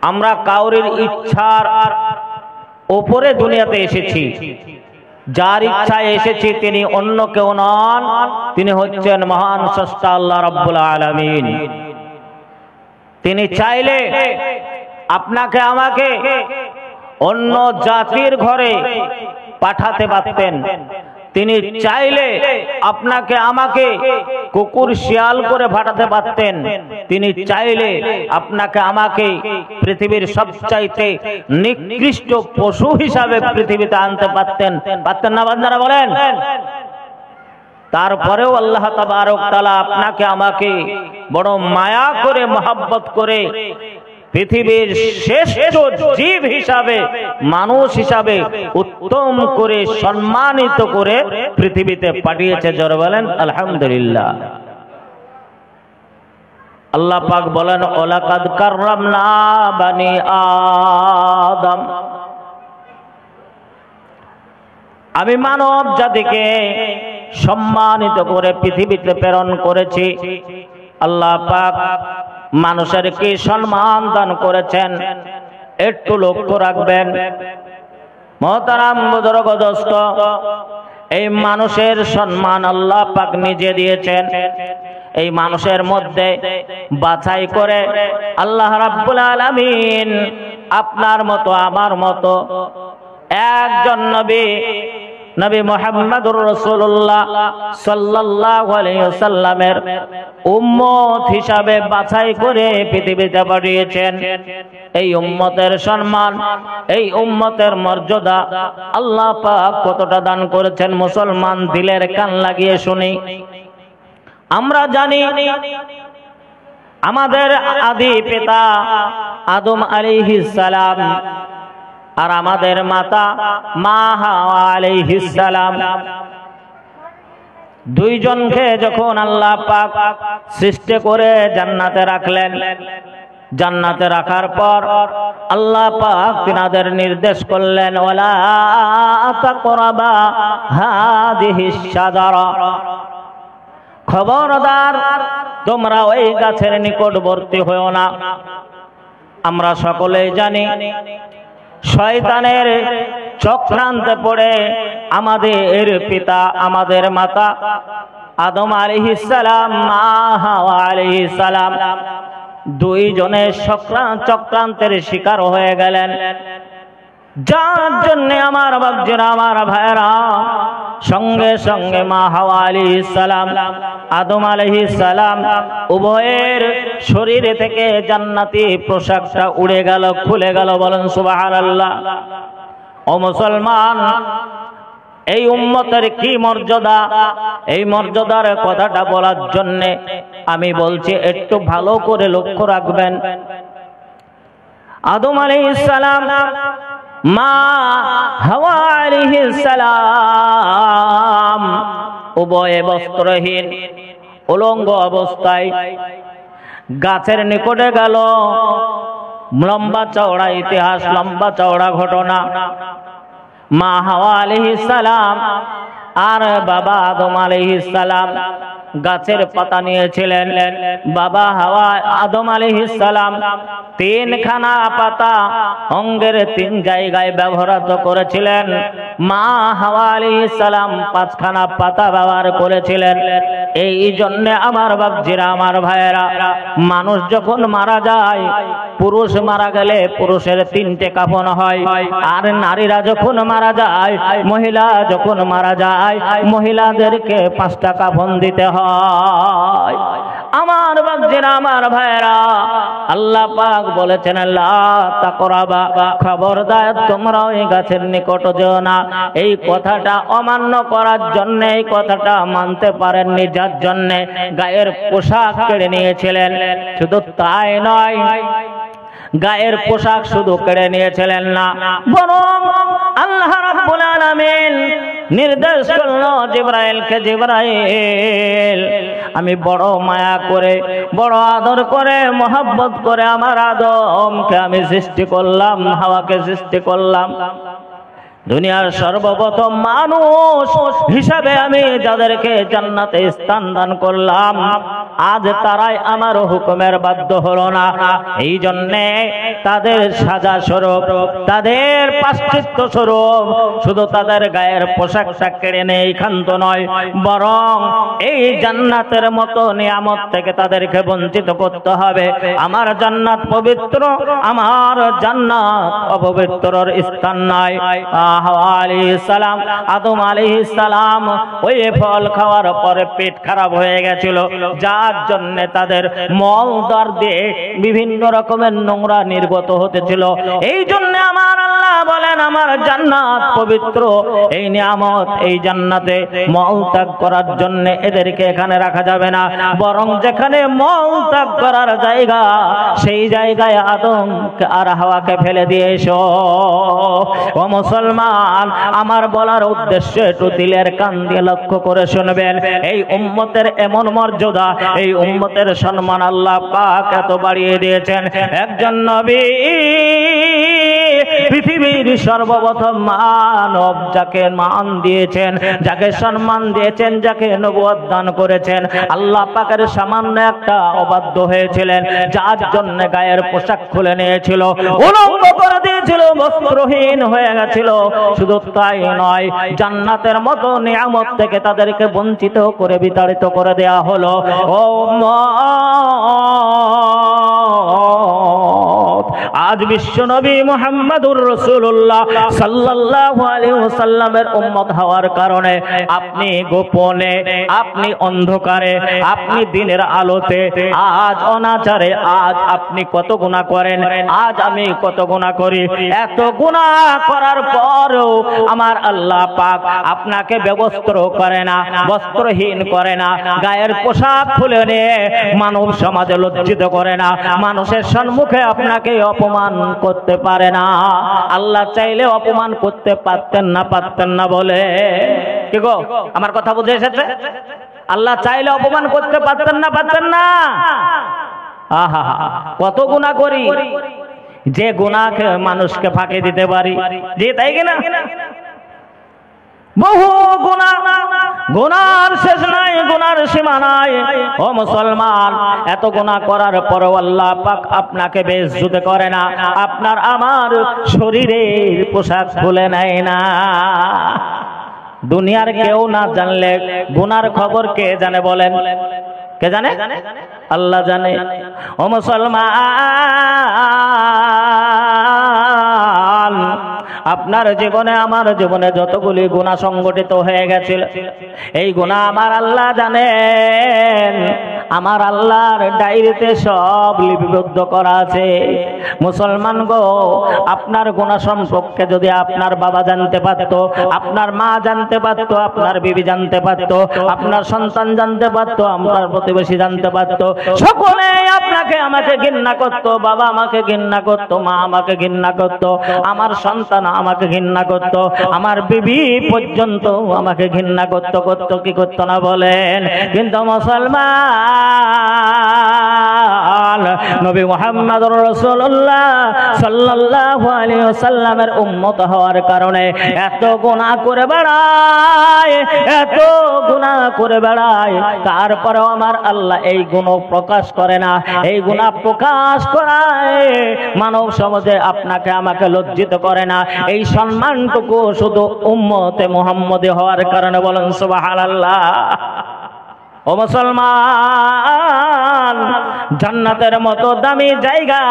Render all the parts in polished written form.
আমরা কাউরির ইচ্ছার উপরে দুনিয়াতে এসেছি। যার ইচ্ছায় এসেছি তিনি অন্য কেউ নন, তিনি হচ্ছেন মহান স্রষ্টা আল্লাহ রাব্বুল আলামিন। তিনি চাইলে আপনাকে আমাকে অন্য জাতির ঘরে পাঠাতে পারতেন। তিনি চাইলে আপনাকে আমাকে কুকুর শিয়াল করে পাঠাতে পারতেন। তিনি চাইলে আপনাকে আমাকে পৃথিবীর সবচাইতে নিকৃষ্ট পশু হিসাবে পৃথিবীতে আনতে পারতেন। পারতেন না বান্দারা বলেন? তারপরেও আল্লাহ তাবারক তাআলা আপনাকে আমাকে বড় মায়া করে মহব্বত করে পৃথিবীর শ্রেষ্ঠ জীব হিসাবে, মানুষ হিসাবে উত্তম করে সম্মানিত করে পৃথিবীতে পাঠিয়েছে। জোরে বলেন আলহামদুলিল্লাহ। আল্লাহ পাক বলেন ওয়ালাকাদ কাররামনা বানি আদম, আমি মানব জাতিকে সম্মানিত করে পৃথিবীতে প্রেরণ করেছি। আল্লাহ পাক মানুষের কি সম্মান দান করেছেন একটু লক্ষ্য রাখবেন। মুহতারাম বুজুর্গ দোস্ত, এই মানুষের সম্মান আল্লাহ পাক নিজে দিয়েছেন। এই মানুষের মধ্যে বাছাই করে আল্লাহ রাব্বুল আলামিন আপনার মতো আমার মতো একজন নবী মুহাম্মদুর রাসূলুল্লাহ সাল্লাল্লাহু আলাইহি ওয়াসাল্লামের উম্মত হিসাবে বাছাই করে পৃথিবীতে পাঠিয়েছেন। এই উম্মতের সম্মান, এই উম্মতের মর্যাদা আল্লাহ পাক কতটা দান করেছেন মুসলমান দিলের কান লাগিয়ে শুনি। আমরা জানি আমাদের আদি পিতা আদম আলাইহিস সালাম আর আমাদের মাতা মা হাওয়া আলাইহিস সালাম, দুইজনকে যখন আল্লাহ পাক সৃষ্টি করে জান্নাতে রাখলেন, জান্নাতে রাখার পর আল্লাহ পাক তিনাদের নির্দেশ করলেন ওয়ালা তাকরাবা হাদিহিস শাজারা, খবরদার তোমরা ওই গাছের নিকটবর্তী হও না। আমরা সকলেই জানি শয়তানের চক্রান্তে পড়ে আমাদের পিতা, আমাদের মাতা আদম আলাইহিস সালাম, মা হাওয়া আলাইহিস সালাম দুইজনের চক্রান্তের শিকার হয়ে গেলেন। যার জন্য আমার বাপজিরা, আমার ভাইরা, সঙ্গে সঙ্গে মা হাওয়া আলাইহিস সালাম, আদম আলাইহিস সালাম উভয়ের শরীরে থেকে জান্নাতি পোশাকটা উড়ে গেল, খুলে গেল। বলেন সুবহানাল্লাহ। ও মুসলমান, এই উম্মতের কি মর্যাদা, এই মর্যাদার কথাটা বলার জন্য আমি বলছি একটু ভালো করে লক্ষ্য রাখবেন। আদম আলাইহিস সালাম, মা হাওয়া আলাইহিস সালাম উভয়ে বস্ত্রহীন উলঙ্গ অবস্থায় গাছের নিকটে গেল। লম্বা চওড়া ইতিহাস, লম্বা চওড়া ঘটনা। মা হাওয়া আলাইহিস সালাম আর বাবা আদম আলাইহিস সালাম গাছের পাতা নিয়েছিলেন। বাবা হাওয়া আদম আলাইহিস সালাম তিনখানা পাতা অঙ্গের তিন জায়গায় ব্যবহার করেছিলেন। মা হাওয়া আলাইহিস সালাম পাঁচখানা পাতা ব্যবহার করেছিলেন। এই জন্য আমার বাপজিরা, আমার ভাইয়েরা, মানুষ যখন মারা যায়, পুরুষ মারা গেলে পুরুষের তিনটে কাফন হয়, আর নারীরা যখন মারা যায়, মহিলা যখন মারা যায়, মহিলাদেরকে 5টা কাফন দিতে হয়। আমার বাপজিরা, আমার ভাইয়েরা, আল্লাহ পাক বলেছেন লা তাকরাবা, খবরদার তোমরা ওই গাছের নিকট যেও না। এই কথাটা অমান্য করার জন্য, এই কথাটা মানতে পারেননি, যার জন্য গায়ের পোশাক কেড়ে নিয়েছিলেন। শুধু তাই নয়, গায়ের পোশাক শুধু কেড়ে নিয়েছিলেন না, বরং আল্লাহ রাব্বুল আলামিন নির্দেশ করলো জিবরাইলকে, জিবরাইল আমি বড় মায়া করে, বড় আদর করে, মহব্বত করে আমার আদমকে আমি সৃষ্টি করলাম, হাওয়াকে সৃষ্টি করলাম। দুনিয়ার সর্বপ্রথম মানুষ হিসাবে আমি যাদেরকে জান্নাতে স্থান দান করলাম, আজ তারাই আমার হুকুমের বাধ্য হলো না। এই জন্যে তাদের সাজা স্বরূপ, তাদের প্রায়শ্চিত্ত স্বরূপ শুধু তাদের গায়ের পোশাকটা কেড়ে নেই ক্ষান্ত নয়, বরং এই জান্নাতের মতো নিয়ামত থেকে তাদেরকে বঞ্চিত করতে হবে। আমার জান্নাত পবিত্র, আমার জান্নাত অপবিত্রর স্থান নাই। হাওয়া আলাইহিস সালাম, আদম আলাইহিস সালাম ওই ফল খাওয়ার পরে পেট খারাপ হয়ে গেছিল, যার জন্য তাদের মলদ্বার দিয়ে বিভিন্ন রকমের নোংরা নির্গত হতেছিল। এই জন্য আমার আল্লাহ বলেন আমার জান্নাত পবিত্র, এই নিয়ামত এই জান্নাতে মল ত্যাগ করার জন্য এদেরকে এখানে রাখা যাবে না, বরং যেখানে মল ত্যাগ করার জায়গা সেই জায়গায় আদম আর হাওয়াকে ফেলে দিয়ে এসো। ও মুসলমান, আমার বলার উদ্দেশ্য একটু দিলের কান দিয়ে লক্ষ্য করে শুনবেন। এই উম্মতের এমন মর্যাদা, এই উম্মতের সম্মান আল্লাহ পাক এত বাড়িয়ে দিয়েছেন। একজন নবী, পৃথিবীর সর্বপ্রথম মানব যাকে মান দিয়েছেন, যাকে সম্মান দিয়েছেন, যাকে নবুয়ত দান করেছেন, আল্লাহ পাকের সামান্য একটা অবাধ্য হয়েছিলেন, যার জন্য গায়ের পোশাক খুলে নিয়েছিল, উলঙ্গ করে দিয়েছিল, বস্ত্রহীন হয়ে গেছিল। শুধু তাই নয়, জান্নাতের মতো নিয়ামত থেকে তাদেরকে বঞ্চিত করে বিতাড়িত করে দেয়া হলো। ও আজ বিশ্ব নবী মুহাম্মদুর রাসূলুল্লাহ সাল্লাল্লাহু আলাইহি ওয়াসাল্লামের উম্মত হওয়ার কারণে আপনি গোপনে, আপনি অন্ধকারে, আপনি দিনের আলোতে, আজ অনাচারে আজ আপনি কত গুনাহ করেন, আজ আমি কত গুনাহ করি। এত গুনাহ করার পরও আমার আল্লাহ পাক আপনাকে বেবস্ত্র করে না, বস্ত্রহীন করে না, গায়ের পোশাক খুলে নিয়ে মানব সমাজে লজ্জিত করে না, মানুষের সম্মুখে আপনাকে অপমান করতে পারে না। আল্লাহ চাইলে অপমান করতে পারতেন না, পারতেন না বলে কি গো, আমার কথা বুঝে এসেছে? আল্লাহ চাইলে অপমান করতে পারতেন না, পারতেন না? আহা, কত গুনাহ করি, যে গুনাহকে মানুষকে ফাঁকি দিতে পারি, যে তাই কিনা? বহু গুনাহ, গুনার শেষ নাই, গুনার সীমা নাই। ও মুসলমান, এত গুনাহ করার পরও আল্লাহ পাক আপনাকে বেইজ্জত করে না, আপনার আমার শরীরের পোশাক খুলে নেয় না। দুনিয়ার কেউ না জানলে গুনার খবর কে জানে বলেন? কে জানে? আল্লাহ জানে। ও মুসলমান, আপনার জীবনে আমার জীবনে যতগুলি গুনাহ সংগঠিত হয়ে গেছিল, এই গুনাহ আমার আল্লাহ জানেন। আমার আল্লাহর ডায়েরিতে সব লিপিবদ্ধ করা আছে। মুসলমান গো, আপনার গুনাহ সম্পর্কে যদি আপনার বাবা জানতে পারত, আপনার মা জানতে পারত, আপনার বিবি জানতে পারত, আপনার সন্তান জানতে পারত, আপনার প্রতিবেশী জানতে পারত, সকলে আপনাকে আমাকে ঘৃণা করত। বাবা আমাকে ঘৃণা করত, মা আমাকে ঘৃণা করত, আমার সন্তান আমাকে ঘৃণা করত, আমার বিবি পর্যন্ত আমাকে ঘৃণা করত, করত কি করত না বলেন? কিন্তু মুসলমান, নবী মুহাম্মদুর রাসূলুল্লাহ সাল্লাল্লাহু আলাইহি ওয়াসাল্লামের উম্মত হওয়ার কারণে এত গুনাহ করে বেড়ায়, এত গুনাহ করে বেড়ায়, তারপরেও আমার আল্লাহ এই গুনাহ প্রকাশ করে না। এই গুনাহ প্রকাশ করায় মানব সমাজে আপনাকে আমাকে লজ্জিত করে না। এই সম্মানটুকু শুধু উম্মতে মুহাম্মদী হওয়ার কারণে, বলেন সুবহানাল্লাহ। ও মুসলমান, জান্নাতের মতো দামি জায়গা,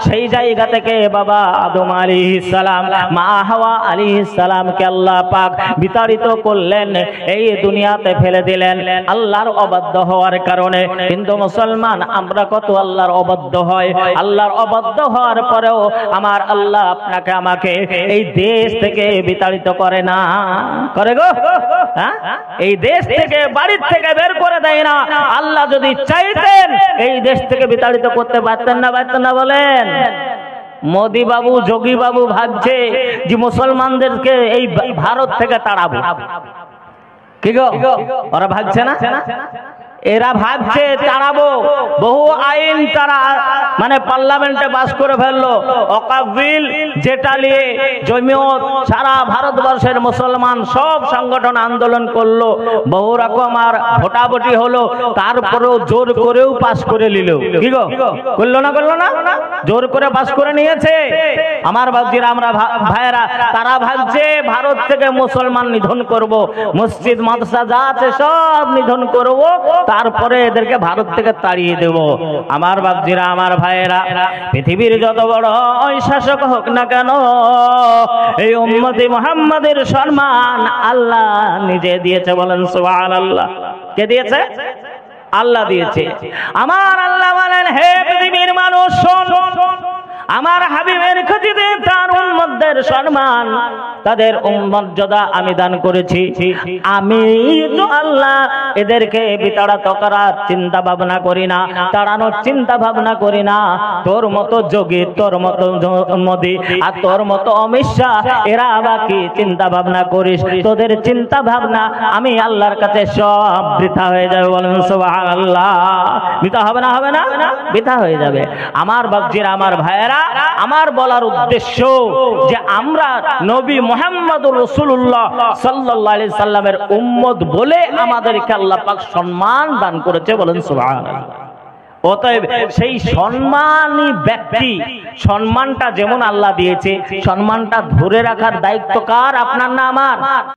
সেই জায়গা থেকে বাবা আদম আলাইহিস সালাম, মা হাওয়া আলাইহিস সালামকে আল্লাহ পাক বিতাড়িত করলেন, এই দুনিয়াতে ফেলে দিলেন আল্লাহর অবাধ্য হওয়ার কারণে। কিন্তু মুসলমান, আমরা কত আল্লাহর অবাধ্য হয়। আল্লাহর অবাধ্য হওয়ার পরেও আমার আল্লাহ আপনাকে আমাকে এই দেশ থেকে বিতাড়িত করে না, করে গো? হ্যাঁ, এই দেশ থেকে, বাড়ির থেকে বের করে দেয় না। আল্লাহ যদি চাইতেন এই দেশ থেকে বিতাড়িত করতে পারতেন না, পারতেন না বলেন? মোদি বাবু, যোগী বাবু ভাবছে যে মুসলমানদেরকে এই ভারত থেকে তাড়াবো, কি গো? ওরা ভাবছে না? এরা ভাবছে তাড়াবো, বহু আইন তারা মানে পার্লামেন্টে পাস করে ফেললো, ওয়াকফ বিল, যেটা নিয়ে জমিয়ত সারা ভারতবর্ষের মুসলমান সব সংগঠন আন্দোলন করলো, বহু রকম আর ভোটাভুটি হলো, তারপরেও জোর করেও পাস করে নিল। কি গো, করলো না? করলো না? জোর করে পাস করে নিয়েছে। আমার বাবজিরা, আমরা ভাইয়েরা, তারা ভাবছে ভারত থেকে মুসলমান নিধন করব, মসজিদ মাদ্রাসা যা আছে সব নিধন করব, তারপরে এদেরকে ভারত থেকে তাড়িয়ে দেব। আমার বাবজিরা, আমার ভাইয়েরা, পৃথিবীর যত বড় শাসক হোক না কেন, এই উম্মতে মুহাম্মাদের সম্মান আল্লাহ নিজে দিয়েছে। বলেন সুবহানাল্লাহ। কে দিয়েছে? আল্লাহ দিয়েছে। আমার আল্লাহ বলেন, হে পৃথিবীর মানুষ শোন, আমার হাবিবের খুঁজিতে তার উম্মতদের সম্মান, তাদের মর্যাদা আমি দান করেছি। আমি তো আল্লাহ এদেরকে বিতাড়িত করার চিন্তা ভাবনা করি না, তাড়ানোর চিন্তা ভাবনা করি না। তোর মতো যোগী, তোর মতো মোদী আর তোর মতো অমিত শাহ, এরা বাকি চিন্তা ভাবনা করিস, তোদের চিন্তা ভাবনা আমি আল্লাহর কাছে সব বৃথা হয়ে যাবে। বলেন সুবহানাল্লাহ। বৃথা হবে না? হবে না? বৃথা হয়ে যাবে। আমার বাবজিরা, আমার ভাইয়েরা, আমার বলার উদ্দেশ্য যে আমরা নবী মুহাম্মদুর রাসূলুল্লাহ সাল্লাল্লাহু আলাইহি সাল্লামের উম্মত বলে আমাদেরকে আল্লাহ পাক সম্মান দান করেছে। বলেন সুবহানাল্লাহ। অতএব সেই সম্মানী ব্যক্তি, সম্মানটা যেমন আল্লাহ দিয়েছে, সম্মানটা ধরে রাখার দায়িত্ব কার? আপনার না আমার?